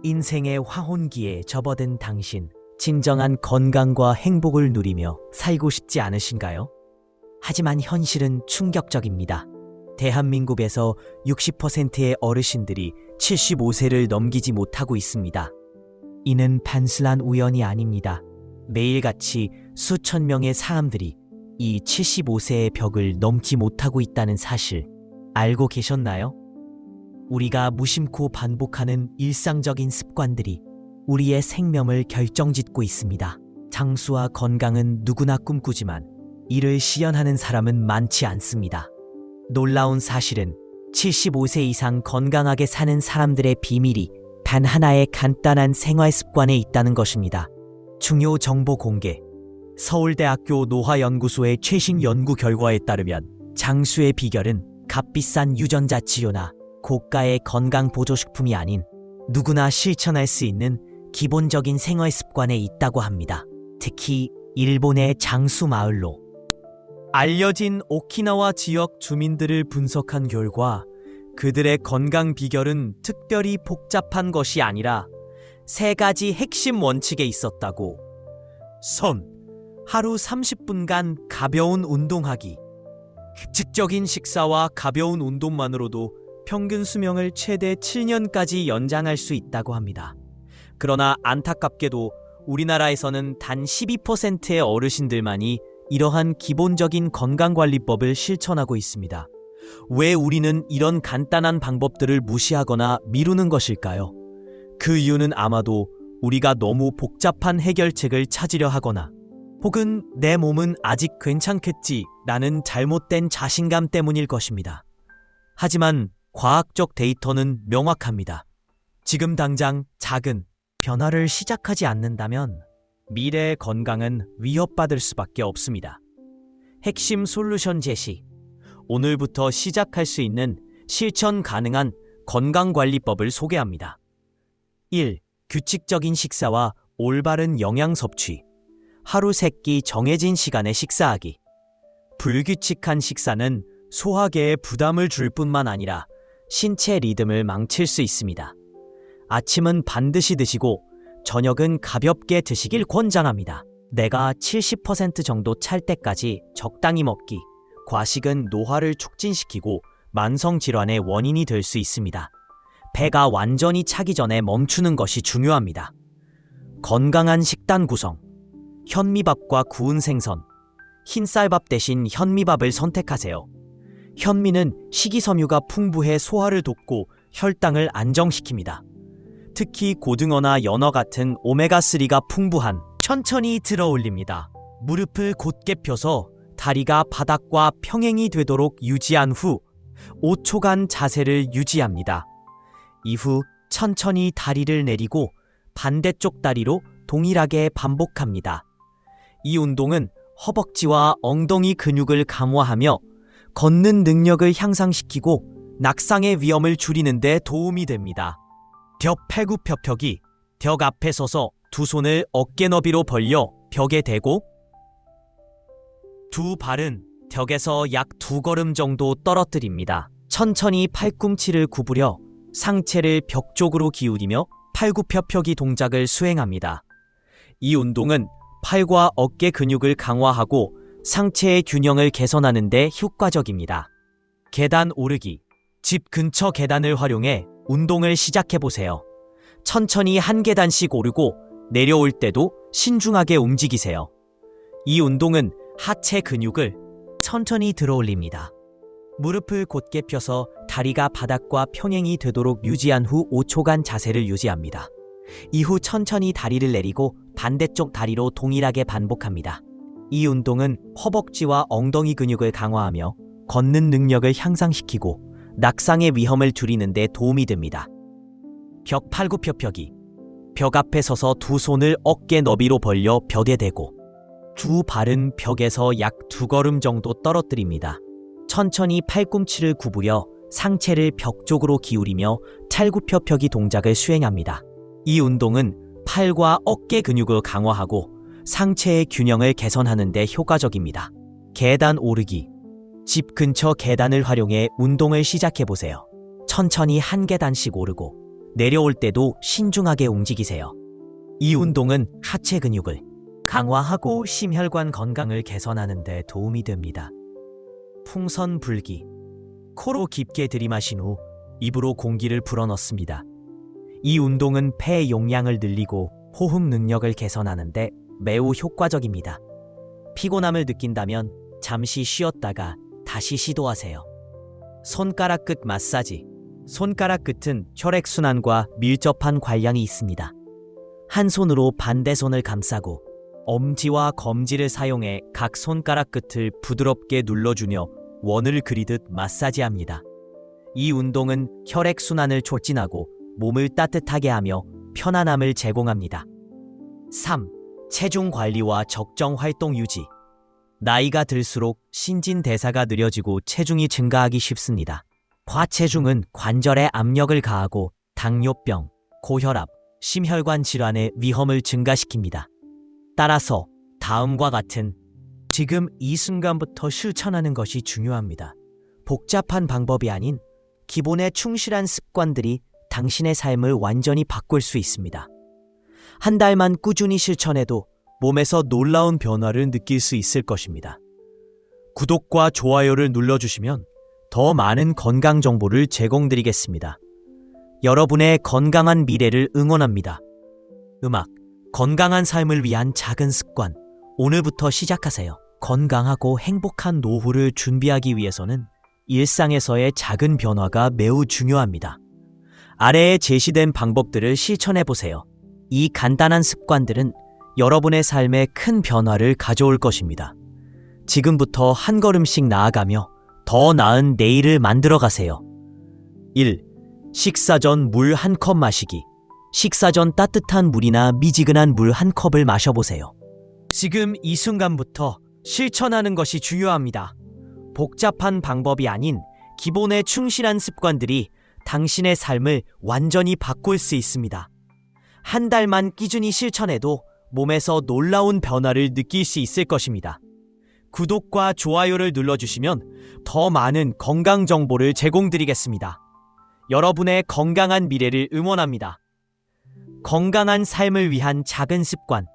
인생의 황혼기에 접어든 당신, 진정한 건강과 행복을 누리며 살고 싶지 않으신가요? 하지만 현실은 충격적입니다. 대한민국에서 60%의 어르신들이 75세를 넘기지 못하고 있습니다. 이는 단순한 우연이 아닙니다. 매일같이 수천 명의 사람들이 이 75세의 벽을 넘지 못하고 있다는 사실 알고 계셨나요? 우리가 무심코 반복하는 일상적인 습관들이 우리의 생명을 결정짓고 있습니다. 장수와 건강은 누구나 꿈꾸지만 이를 실현하는 사람은 많지 않습니다. 놀라운 사실은 75세 이상 건강하게 사는 사람들의 비밀이 단 하나의 간단한 생활 습관에 있다는 것입니다. 중요 정보 공개. 서울대학교 노화연구소의 최신 연구 결과에 따르면 장수의 비결은 값비싼 유전자 치료나 고가의 건강보조식품이 아닌 누구나 실천할 수 있는 기본적인 생활 습관에 있다고 합니다. 특히 일본의 장수 마을로 알려진 오키나와 지역 주민들을 분석한 결과 그들의 건강 비결은 특별히 복잡한 것이 아니라 세 가지 핵심 원칙에 있었다고. 하루 30분간 가벼운 운동하기. 규칙적인 식사와 가벼운 운동만으로도 평균 수명을 최대 7년까지 연장할 수 있다고 합니다. 그러나 안타깝게도 우리나라에서는 단 12%의 어르신들만이 이러한 기본적인 건강관리법을 실천하고 있습니다. 왜 우리는 이런 간단한 방법들을 무시하거나 미루는 것일까요? 그 이유는 아마도 우리가 너무 복잡한 해결책을 찾으려 하거나 혹은 내 몸은 아직 괜찮겠지라는 잘못된 자신감 때문일 것입니다. 하지만 과학적 데이터는 명확합니다. 지금 당장 작은 변화를 시작하지 않는다면 미래의 건강은 위협받을 수밖에 없습니다. 핵심 솔루션 제시. 오늘부터 시작할 수 있는 실천 가능한 건강관리법을 소개합니다. 1. 규칙적인 식사와 올바른 영양 섭취. 하루 3끼 정해진 시간에 식사하기. 불규칙한 식사는 소화계에 부담을 줄 뿐만 아니라 신체 리듬을 망칠 수 있습니다. 아침은 반드시 드시고 저녁은 가볍게 드시길 권장합니다. 내가 70% 정도 찰 때까지 적당히 먹기. 과식은 노화를 촉진시키고 만성질환의 원인이 될 수 있습니다. 배가 완전히 차기 전에 멈추는 것이 중요합니다. 건강한 식단 구성. 현미밥과 구운 생선. 흰쌀밥 대신 현미밥을 선택하세요. 현미는 식이섬유가 풍부해 소화를 돕고 혈당을 안정시킵니다. 특히 고등어나 연어 같은 오메가3가 풍부한. 천천히 들어 올립니다. 무릎을 곧게 펴서 다리가 바닥과 평행이 되도록 유지한 후 5초간 자세를 유지합니다. 이후 천천히 다리를 내리고 반대쪽 다리로 동일하게 반복합니다. 이 운동은 허벅지와 엉덩이 근육을 강화하며 걷는 능력을 향상시키고 낙상의 위험을 줄이는 데 도움이 됩니다. 벽 팔굽혀펴기. 벽 앞에 서서 두 손을 어깨 너비로 벌려 벽에 대고 두 발은 벽에서 약 2걸음 정도 떨어뜨립니다. 천천히 팔꿈치를 구부려 상체를 벽 쪽으로 기울이며 팔굽혀펴기 동작을 수행합니다. 이 운동은 팔과 어깨 근육을 강화하고 상체의 균형을 개선하는 데 효과적입니다. 계단 오르기. 집 근처 계단을 활용해 운동을 시작해보세요. 천천히 한 계단씩 오르고 내려올 때도 신중하게 움직이세요. 이 운동은 하체 근육을 천천히 들어올립니다. 무릎을 곧게 펴서 다리가 바닥과 평행이 되도록 유지한 후 5초간 자세를 유지합니다. 이후 천천히 다리를 내리고 반대쪽 다리로 동일하게 반복합니다. 이 운동은 허벅지와 엉덩이 근육을 강화하며 걷는 능력을 향상시키고 낙상의 위험을 줄이는 데 도움이 됩니다. 벽 팔굽혀펴기. 벽 앞에 서서 두 손을 어깨 너비로 벌려 벽에 대고 두 발은 벽에서 약 2걸음 정도 떨어뜨립니다. 천천히 팔꿈치를 구부려 상체를 벽 쪽으로 기울이며 팔굽혀펴기 동작을 수행합니다. 이 운동은 팔과 어깨 근육을 강화하고 상체의 균형을 개선하는 데 효과적입니다. 계단 오르기. 집 근처 계단을 활용해 운동을 시작해보세요. 천천히 한 계단씩 오르고 내려올 때도 신중하게 움직이세요. 이 운동은 하체 근육을 강화하고 심혈관 건강을 개선하는 데 도움이 됩니다. 풍선 불기. 코로 깊게 들이마신 후 입으로 공기를 불어넣습니다. 이 운동은 폐 용량을 늘리고 호흡 능력을 개선하는 데 매우 효과적입니다. 피곤함을 느낀다면 잠시 쉬었다가 다시 시도하세요. 손가락 끝 마사지. 손가락 끝은 혈액순환과 밀접한 관련이 있습니다. 한 손으로 반대 손을 감싸고 엄지와 검지를 사용해 각 손가락 끝을 부드럽게 눌러주며 원을 그리듯 마사지합니다. 이 운동은 혈액순환을 촉진하고 몸을 따뜻하게 하며 편안함을 제공합니다. 3. 체중 관리와 적정 활동 유지. 나이가 들수록 신진대사가 느려지고 체중이 증가하기 쉽습니다. 과체중은 관절에 압력을 가하고 당뇨병, 고혈압, 심혈관 질환의 위험을 증가시킵니다. 따라서 다음과 같은 지금 이 순간부터 실천하는 것이 중요합니다. 복잡한 방법이 아닌 기본에 충실한 습관들이 당신의 삶을 완전히 바꿀 수 있습니다. 한 달만 꾸준히 실천해도 몸에서 놀라운 변화를 느낄 수 있을 것입니다. 구독과 좋아요를 눌러주시면 더 많은 건강 정보를 제공드리겠습니다. 여러분의 건강한 미래를 응원합니다. 음악, 건강한 삶을 위한 작은 습관, 오늘부터 시작하세요. 건강하고 행복한 노후를 준비하기 위해서는 일상에서의 작은 변화가 매우 중요합니다. 아래에 제시된 방법들을 실천해보세요. 이 간단한 습관들은 여러분의 삶에 큰 변화를 가져올 것입니다. 지금부터 한 걸음씩 나아가며 더 나은 내일을 만들어가세요. 1. 식사 전 물 한 컵 마시기. 식사 전 따뜻한 물이나 미지근한 물 한 컵을 마셔보세요. 지금 이 순간부터 실천하는 것이 중요합니다. 복잡한 방법이 아닌 기본에 충실한 습관들이 당신의 삶을 완전히 바꿀 수 있습니다. 한 달만 꾸준히 실천해도 몸에서 놀라운 변화를 느낄 수 있을 것입니다. 구독과 좋아요를 눌러주시면 더 많은 건강 정보를 제공드리겠습니다. 여러분의 건강한 미래를 응원합니다. 건강한 삶을 위한 작은 습관.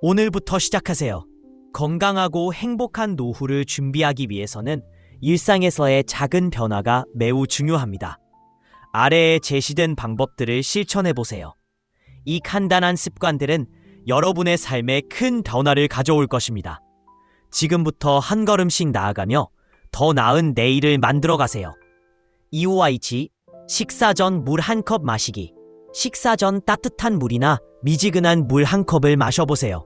오늘부터 시작하세요. 건강하고 행복한 노후를 준비하기 위해서는 일상에서의 작은 변화가 매우 중요합니다. 아래에 제시된 방법들을 실천해보세요. 이 간단한 습관들은 여러분의 삶에 큰 변화를 가져올 것입니다. 지금부터 한 걸음씩 나아가며 더 나은 내일을 만들어가세요. 251. 식사 전 물 한 컵 마시기. 식사 전 따뜻한 물이나 미지근한 물 한 컵을 마셔보세요.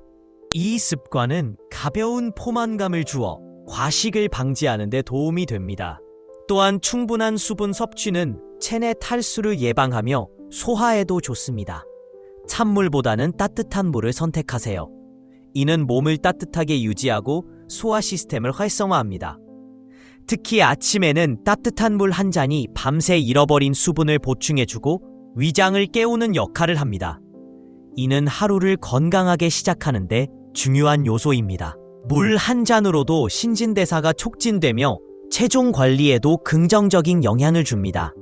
이 습관은 가벼운 포만감을 주어 과식을 방지하는 데 도움이 됩니다. 또한 충분한 수분 섭취는 체내 탈수를 예방하며 소화에도 좋습니다. 찬물보다는 따뜻한 물을 선택하세요. 이는 몸을 따뜻하게 유지하고 소화 시스템을 활성화합니다. 특히 아침에는 따뜻한 물 한 잔이 밤새 잃어버린 수분을 보충해주고 위장을 깨우는 역할을 합니다. 이는 하루를 건강하게 시작하는데 중요한 요소입니다. 물 한 잔으로도 신진대사가 촉진되며 체중 관리에도 긍정적인 영향을 줍니다.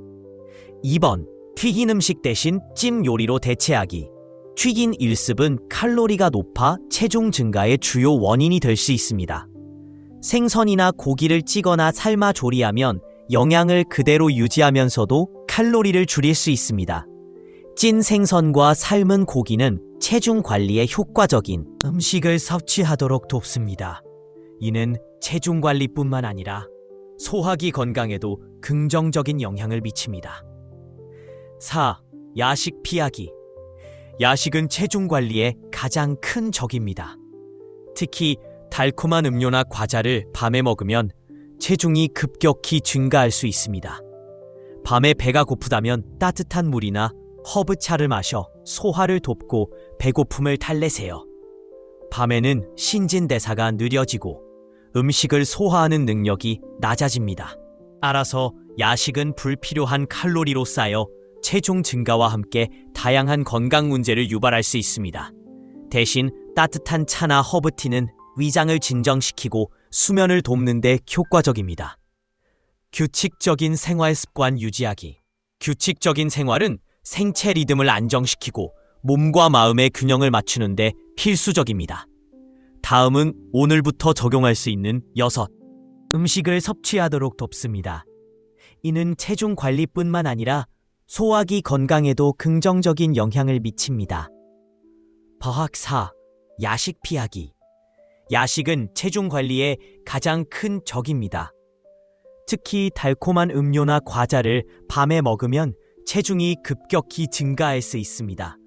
2번. 튀긴 음식 대신 찜 요리로 대체하기. 튀긴 일습은 칼로리가 높아 체중 증가의 주요 원인이 될 수 있습니다. 생선이나 고기를 찌거나 삶아 조리하면 영양을 그대로 유지하면서도 칼로리를 줄일 수 있습니다. 찐 생선과 삶은 고기는 체중 관리에 효과적인 음식을 섭취하도록 돕습니다. 이는 체중 관리뿐만 아니라 소화기 건강에도 긍정적인 영향을 미칩니다. 4. 야식 피하기. 야식은 체중 관리에 가장 큰 적입니다. 특히 달콤한 음료나 과자를 밤에 먹으면 체중이 급격히 증가할 수 있습니다. 밤에 배가 고프다면 따뜻한 물이나 허브차를 마셔 소화를 돕고 배고픔을 달래세요. 밤에는 신진대사가 느려지고 음식을 소화하는 능력이 낮아집니다. 알아서 야식은 불필요한 칼로리로 쌓여 체중 증가와 함께 다양한 건강 문제를 유발할 수 있습니다. 대신 따뜻한 차나 허브티는 위장을 진정시키고 수면을 돕는 데 효과적입니다. 규칙적인 생활 습관 유지하기. 규칙적인 생활은 생체 리듬을 안정시키고 몸과 마음의 균형을 맞추는데 필수적입니다. 다음은 오늘부터 적용할 수 있는 6. 음식을 섭취하도록 돕습니다. 이는 체중 관리뿐만 아니라 소화기 건강에도 긍정적인 영향을 미칩니다. 버학 4. 야식 피하기. 야식은 체중 관리의 가장 큰 적입니다. 특히 달콤한 음료나 과자를 밤에 먹으면 체중이 급격히 증가할 수 있습니다.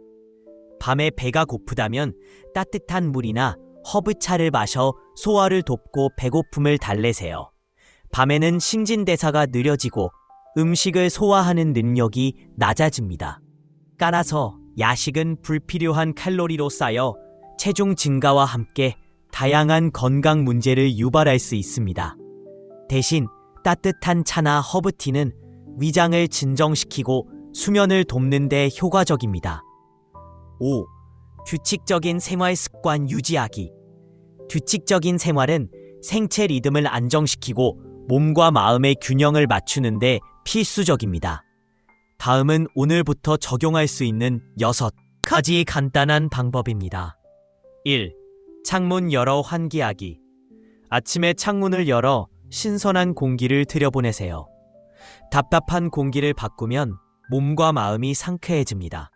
밤에 배가 고프다면 따뜻한 물이나 허브차를 마셔 소화를 돕고 배고픔을 달래세요. 밤에는 신진대사가 느려지고 음식을 소화하는 능력이 낮아집니다. 따라서 야식은 불필요한 칼로리로 쌓여 체중 증가와 함께 다양한 건강 문제를 유발할 수 있습니다. 대신 따뜻한 차나 허브티는 위장을 진정시키고 수면을 돕는 데 효과적입니다. 5. 규칙적인 생활 습관 유지하기. 규칙적인 생활은 생체 리듬을 안정시키고 몸과 마음의 균형을 맞추는 데 필수적입니다. 다음은 오늘부터 적용할 수 있는 6가지 간단한 방법입니다. 1. 창문 열어 환기하기. 아침에 창문을 열어 신선한 공기를 들여보내세요. 답답한 공기를 바꾸면 몸과 마음이 상쾌해집니다.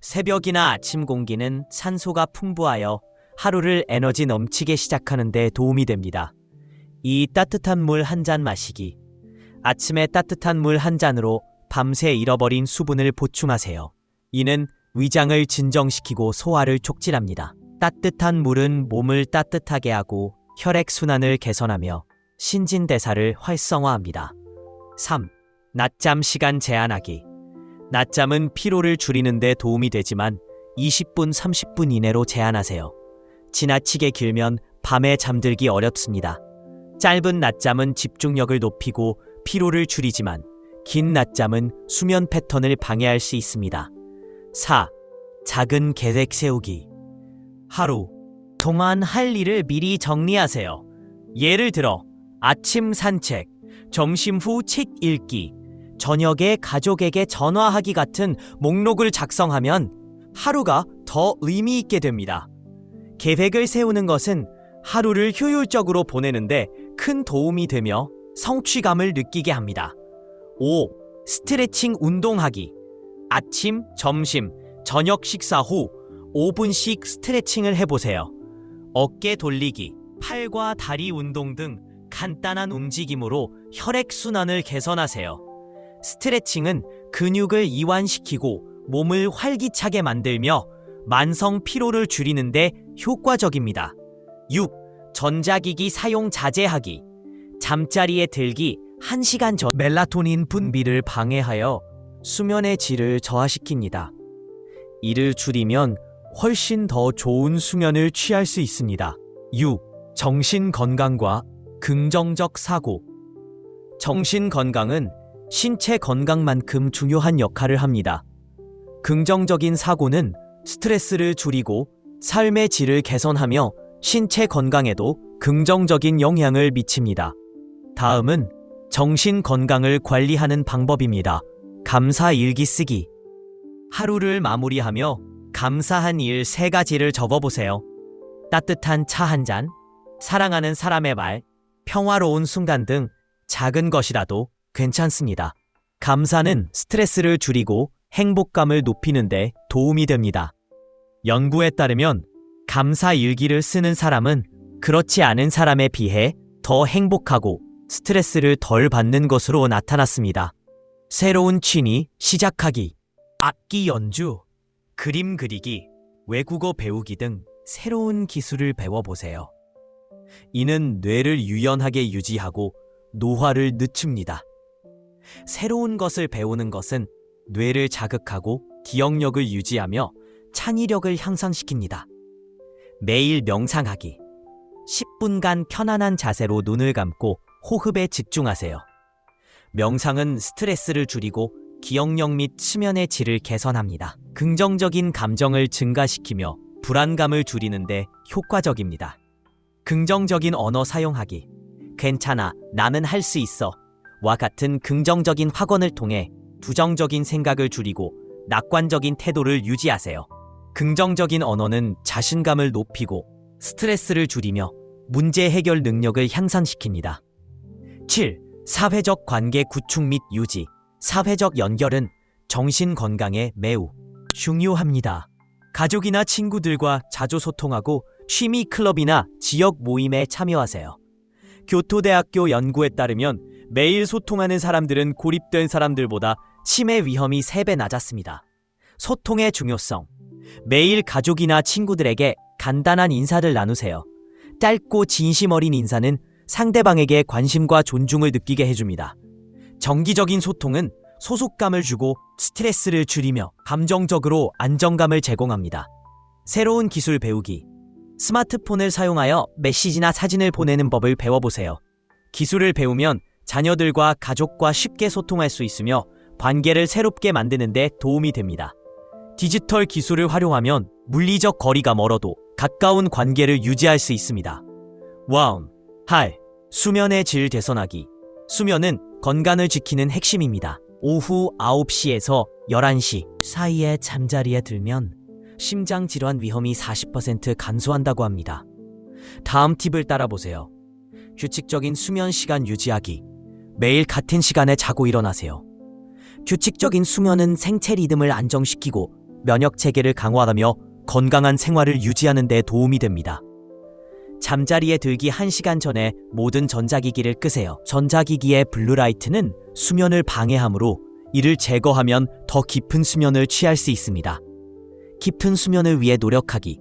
새벽이나 아침 공기는 산소가 풍부하여 하루를 에너지 넘치게 시작하는 데 도움이 됩니다. 이 따뜻한 물 한 잔 마시기. 아침에 따뜻한 물 한 잔으로 밤새 잃어버린 수분을 보충하세요. 이는 위장을 진정시키고 소화를 촉진합니다. 따뜻한 물은 몸을 따뜻하게 하고 혈액순환을 개선하며 신진대사를 활성화합니다. 3. 낮잠 시간 제한하기. 낮잠은 피로를 줄이는 데 도움이 되지만 20분, 30분 이내로 제한하세요. 지나치게 길면 밤에 잠들기 어렵습니다. 짧은 낮잠은 집중력을 높이고 피로를 줄이지만 긴 낮잠은 수면 패턴을 방해할 수 있습니다. 4. 작은 계획 세우기. 하루 동안 할 일을 미리 정리하세요. 예를 들어 아침 산책, 점심 후 책 읽기, 저녁에 가족에게 전화하기 같은 목록을 작성하면 하루가 더 의미 있게 됩니다. 계획을 세우는 것은 하루를 효율적으로 보내는데 큰 도움이 되며 성취감을 느끼게 합니다. 5. 스트레칭 운동하기. 아침, 점심, 저녁 식사 후 5분씩 스트레칭을 해보세요. 어깨 돌리기, 팔과 다리 운동 등 간단한 움직임으로 혈액순환을 개선하세요. 스트레칭은 근육을 이완시키고 몸을 활기차게 만들며 만성 피로를 줄이는데 효과적입니다. 6. 전자기기 사용 자제하기. 잠자리에 들기 1시간 전 멜라토닌 분비를 방해하여 수면의 질을 저하시킵니다. 이를 줄이면 훨씬 더 좋은 수면을 취할 수 있습니다. 6. 정신 건강과 긍정적 사고. 정신 건강은 신체 건강만큼 중요한 역할을 합니다. 긍정적인 사고는 스트레스를 줄이고 삶의 질을 개선하며 신체 건강에도 긍정적인 영향을 미칩니다. 다음은 정신 건강을 관리하는 방법입니다. 감사 일기 쓰기. 하루를 마무리하며 감사한 일 3가지를 적어보세요. 따뜻한 차 한 잔, 사랑하는 사람의 말, 평화로운 순간 등 작은 것이라도 괜찮습니다. 감사는 스트레스를 줄이고 행복감을 높이는 데 도움이 됩니다. 연구에 따르면 감사 일기를 쓰는 사람은 그렇지 않은 사람에 비해 더 행복하고 스트레스를 덜 받는 것으로 나타났습니다. 새로운 취미 시작하기. 악기 연주, 그림 그리기, 외국어 배우기 등 새로운 기술을 배워보세요. 이는 뇌를 유연하게 유지하고 노화를 늦춥니다. 새로운 것을 배우는 것은 뇌를 자극하고 기억력을 유지하며 창의력을 향상시킵니다. 매일 명상하기. 10분간 편안한 자세로 눈을 감고 호흡에 집중하세요. 명상은 스트레스를 줄이고 기억력 및 수면의 질을 개선합니다. 긍정적인 감정을 증가시키며 불안감을 줄이는 데 효과적입니다. 긍정적인 언어 사용하기. 괜찮아, 나는 할 수 있어 와 같은 긍정적인 확언을 통해 부정적인 생각을 줄이고 낙관적인 태도를 유지하세요. 긍정적인 언어는 자신감을 높이고 스트레스를 줄이며 문제 해결 능력을 향상시킵니다. 7. 사회적 관계 구축 및 유지. 사회적 연결은 정신 건강에 매우 중요합니다. 가족이나 친구들과 자주 소통하고 취미 클럽이나 지역 모임에 참여하세요. 교토대학교 연구에 따르면 매일 소통하는 사람들은 고립된 사람들보다 치매 위험이 3배 낮았습니다. 소통의 중요성. 매일 가족이나 친구들에게 간단한 인사를 나누세요. 짧고 진심 어린 인사는 상대방에게 관심과 존중을 느끼게 해줍니다. 정기적인 소통은 소속감을 주고 스트레스를 줄이며 감정적으로 안정감을 제공합니다. 새로운 기술 배우기. 스마트폰을 사용하여 메시지나 사진을 보내는 법을 배워보세요. 기술을 배우면 자녀들과 가족과 쉽게 소통할 수 있으며 관계를 새롭게 만드는 데 도움이 됩니다. 디지털 기술을 활용하면 물리적 거리가 멀어도 가까운 관계를 유지할 수 있습니다. 와움, 할, 수면의 질 개선하기. 수면은 건강을 지키는 핵심입니다. 오후 9시에서 11시 사이에 잠자리에 들면 심장질환 위험이 40% 감소한다고 합니다. 다음 팁을 따라보세요. 규칙적인 수면 시간 유지하기. 매일 같은 시간에 자고 일어나세요. 규칙적인 수면은 생체 리듬을 안정시키고 면역 체계를 강화하며 건강한 생활을 유지하는 데 도움이 됩니다. 잠자리에 들기 1시간 전에 모든 전자기기를 끄세요. 전자기기의 블루라이트는 수면을 방해하므로 이를 제거하면 더 깊은 수면을 취할 수 있습니다. 깊은 수면을 위해 노력하기.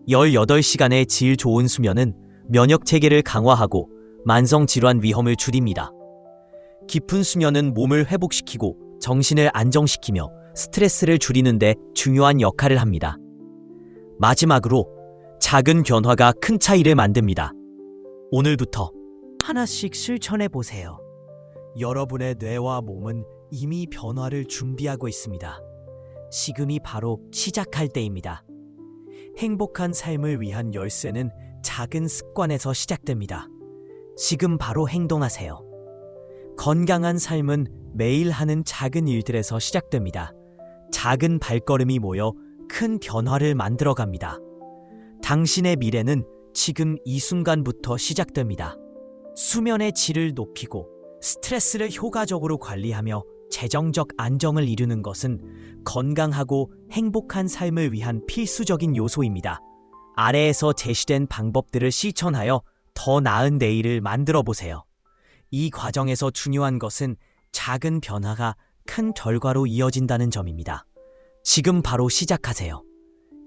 18시간의 질 좋은 수면은 면역 체계를 강화하고 만성 질환 위험을 줄입니다. 깊은 수면은 몸을 회복시키고 정신을 안정시키며 스트레스를 줄이는 데 중요한 역할을 합니다. 마지막으로 작은 변화가 큰 차이를 만듭니다. 오늘부터 하나씩 실천해 보세요. 여러분의 뇌와 몸은 이미 변화를 준비하고 있습니다. 지금이 바로 시작할 때입니다. 행복한 삶을 위한 열쇠는 작은 습관에서 시작됩니다. 지금 바로 행동하세요. 건강한 삶은 매일 하는 작은 일들에서 시작됩니다. 작은 발걸음이 모여 큰 변화를 만들어갑니다. 당신의 미래는 지금 이 순간부터 시작됩니다. 수면의 질을 높이고 스트레스를 효과적으로 관리하며 재정적 안정을 이루는 것은 건강하고 행복한 삶을 위한 필수적인 요소입니다. 아래에서 제시된 방법들을 실천하여 더 나은 내일을 만들어 보세요. 이 과정에서 중요한 것은 작은 변화가 큰 결과로 이어진다는 점입니다. 지금 바로 시작하세요.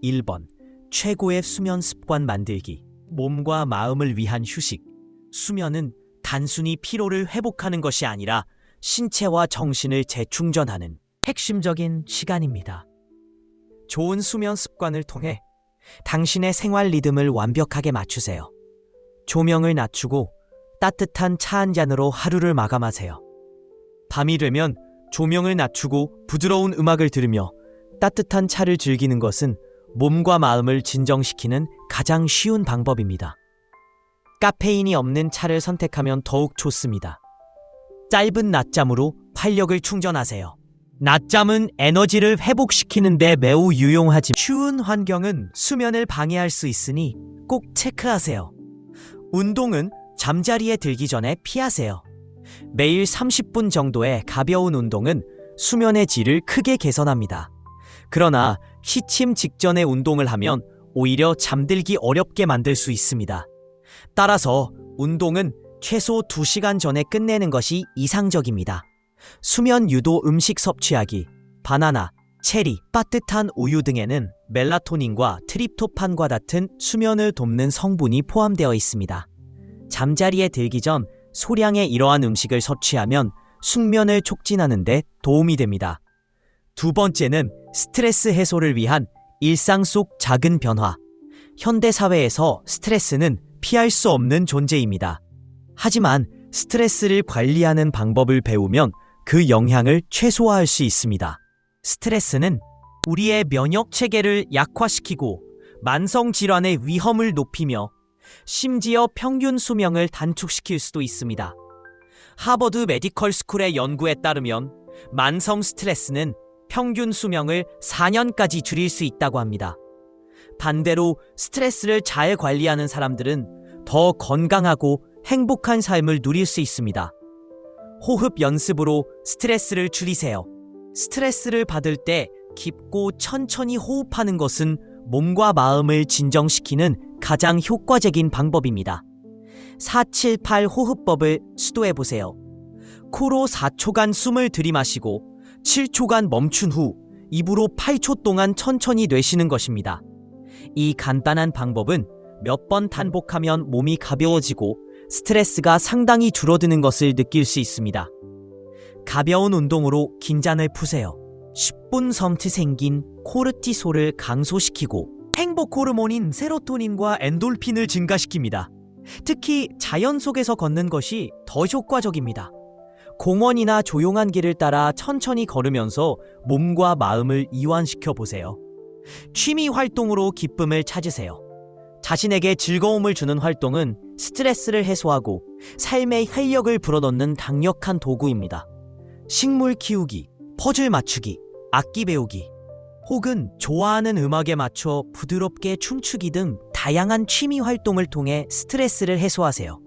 1번. 최고의 수면 습관 만들기. 몸과 마음을 위한 휴식. 수면은 단순히 피로를 회복하는 것이 아니라 신체와 정신을 재충전하는 핵심적인 시간입니다. 좋은 수면 습관을 통해 당신의 생활 리듬을 완벽하게 맞추세요. 조명을 낮추고 따뜻한 차 한 잔으로 하루를 마감하세요. 밤이 되면 조명을 낮추고 부드러운 음악을 들으며 따뜻한 차를 즐기는 것은 몸과 마음을 진정시키는 가장 쉬운 방법입니다. 카페인이 없는 차를 선택하면 더욱 좋습니다. 짧은 낮잠으로 활력을 충전하세요. 낮잠은 에너지를 회복시키는 데 매우 유용하지만 추운 환경은 수면을 방해할 수 있으니 꼭 체크하세요. 운동은 잠자리에 들기 전에 피하세요. 매일 30분 정도의 가벼운 운동은 수면의 질을 크게 개선합니다. 그러나 취침 직전에 운동을 하면 오히려 잠들기 어렵게 만들 수 있습니다. 따라서 운동은 최소 2시간 전에 끝내는 것이 이상적입니다. 수면 유도 음식 섭취하기. 바나나, 체리, 따뜻한 우유 등에는 멜라토닌과 트립토판과 같은 수면을 돕는 성분이 포함되어 있습니다. 잠자리에 들기 전 소량의 이러한 음식을 섭취하면 숙면을 촉진하는 데 도움이 됩니다. 두 번째는 스트레스 해소를 위한 일상 속 작은 변화. 현대사회에서 스트레스는 피할 수 없는 존재입니다. 하지만 스트레스를 관리하는 방법을 배우면 그 영향을 최소화할 수 있습니다. 스트레스는 우리의 면역 체계를 약화시키고 만성 질환의 위험을 높이며 심지어 평균 수명을 단축시킬 수도 있습니다. 하버드 메디컬 스쿨의 연구에 따르면 만성 스트레스는 평균 수명을 4년까지 줄일 수 있다고 합니다. 반대로 스트레스를 잘 관리하는 사람들은 더 건강하고 행복한 삶을 누릴 수 있습니다. 호흡 연습으로 스트레스를 줄이세요. 스트레스를 받을 때 깊고 천천히 호흡하는 것은 몸과 마음을 진정시키는 가장 효과적인 방법입니다. 478 호흡법을 시도해보세요. 코로 4초간 숨을 들이마시고 7초간 멈춘 후 입으로 8초 동안 천천히 내쉬는 것입니다. 이 간단한 방법은 몇 번 반복하면 몸이 가벼워지고 스트레스가 상당히 줄어드는 것을 느낄 수 있습니다. 가벼운 운동으로 긴장을 푸세요. 10분 섬트 생긴 코르티솔을 감소시키고 행복 호르몬인 세로토닌과 엔돌핀을 증가시킵니다. 특히 자연 속에서 걷는 것이 더 효과적입니다. 공원이나 조용한 길을 따라 천천히 걸으면서 몸과 마음을 이완시켜 보세요. 취미 활동으로 기쁨을 찾으세요. 자신에게 즐거움을 주는 활동은 스트레스를 해소하고 삶의 활력을 불어넣는 강력한 도구입니다. 식물 키우기, 퍼즐 맞추기, 악기 배우기, 혹은 좋아하는 음악에 맞춰 부드럽게 춤추기 등 다양한 취미 활동을 통해 스트레스를 해소하세요.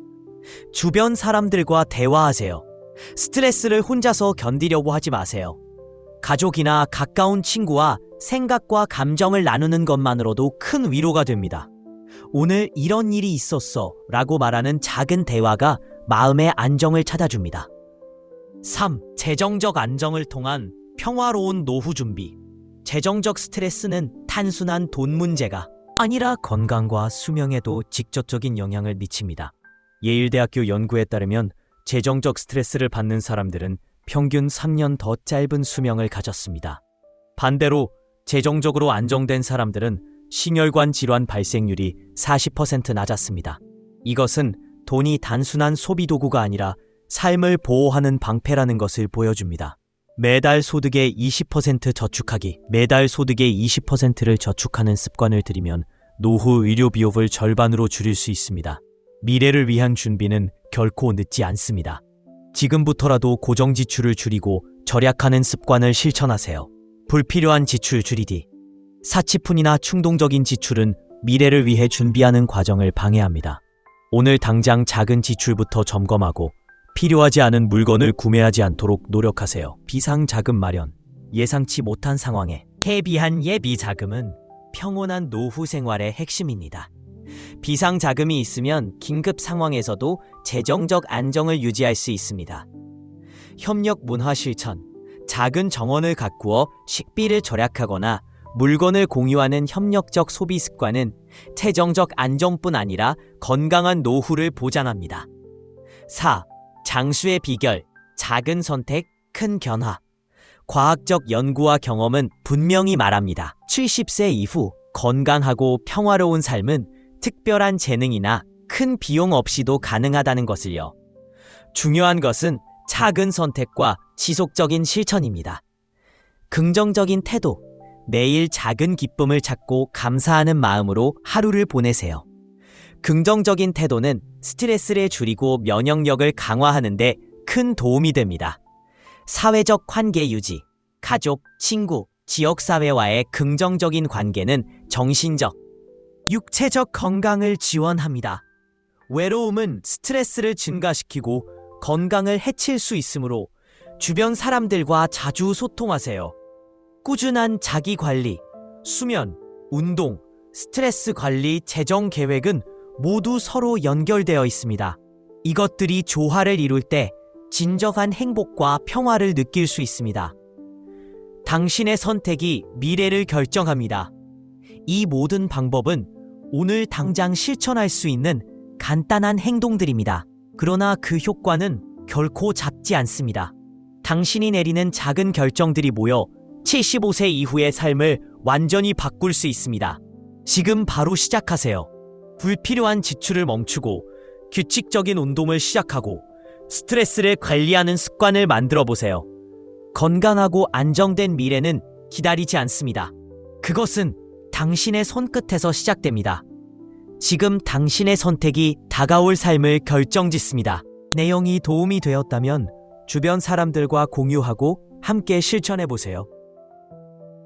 주변 사람들과 대화하세요. 스트레스를 혼자서 견디려고 하지 마세요. 가족이나 가까운 친구와 생각과 감정을 나누는 것만으로도 큰 위로가 됩니다. 오늘 이런 일이 있었어 라고 말하는 작은 대화가 마음의 안정을 찾아줍니다. 3. 재정적 안정을 통한 평화로운 노후 준비. 재정적 스트레스는 단순한 돈 문제가 아니라 건강과 수명에도 직접적인 영향을 미칩니다. 예일대학교 연구에 따르면 재정적 스트레스를 받는 사람들은 평균 3년 더 짧은 수명을 가졌습니다. 반대로 재정적으로 안정된 사람들은 심혈관 질환 발생률이 40% 낮았습니다. 이것은 돈이 단순한 소비 도구가 아니라 삶을 보호하는 방패라는 것을 보여줍니다. 매달 소득의 20% 저축하기. 매달 소득의 20%를 저축하는 습관을 들이면 노후 의료 비용을 절반으로 줄일 수 있습니다. 미래를 위한 준비는 결코 늦지 않습니다. 지금부터라도 고정 지출을 줄이고 절약하는 습관을 실천하세요. 불필요한 지출 줄이기. 사치푼이나 충동적인 지출은 미래를 위해 준비하는 과정을 방해합니다. 오늘 당장 작은 지출부터 점검하고 필요하지 않은 물건을 구매하지 않도록 노력하세요. 비상자금 마련. 예상치 못한 상황에 대비한 예비자금은 평온한 노후 생활의 핵심입니다. 비상자금이 있으면 긴급 상황에서도 재정적 안정을 유지할 수 있습니다. 협력 문화 실천. 작은 정원을 가꾸어 식비를 절약하거나 물건을 공유하는 협력적 소비 습관은 재정적 안정뿐 아니라 건강한 노후를 보장합니다. 4. 장수의 비결. 작은 선택, 큰 변화. 과학적 연구와 경험은 분명히 말합니다. 70세 이후 건강하고 평화로운 삶은 특별한 재능이나 큰 비용 없이도 가능하다는 것을요. 중요한 것은 작은 선택과 지속적인 실천입니다. 긍정적인 태도. 매일 작은 기쁨을 찾고 감사하는 마음으로 하루를 보내세요. 긍정적인 태도는 스트레스를 줄이고 면역력을 강화하는 데 큰 도움이 됩니다. 사회적 관계 유지. 가족, 친구, 지역사회와의 긍정적인 관계는 정신적, 육체적 건강을 지원합니다. 외로움은 스트레스를 증가시키고 건강을 해칠 수 있으므로 주변 사람들과 자주 소통하세요. 꾸준한 자기관리, 수면, 운동, 스트레스 관리, 재정 계획은 모두 서로 연결되어 있습니다. 이것들이 조화를 이룰 때 진정한 행복과 평화를 느낄 수 있습니다. 당신의 선택이 미래를 결정합니다. 이 모든 방법은 오늘 당장 실천할 수 있는 간단한 행동들입니다. 그러나 그 효과는 결코 작지 않습니다. 당신이 내리는 작은 결정들이 모여 75세 이후의 삶을 완전히 바꿀 수 있습니다. 지금 바로 시작하세요. 불필요한 지출을 멈추고 규칙적인 운동을 시작하고 스트레스를 관리하는 습관을 만들어 보세요. 건강하고 안정된 미래는 기다리지 않습니다. 그것은 당신의 손끝에서 시작됩니다. 지금 당신의 선택이 다가올 삶을 결정짓습니다. 내용이 도움이 되었다면 주변 사람들과 공유하고 함께 실천해 보세요.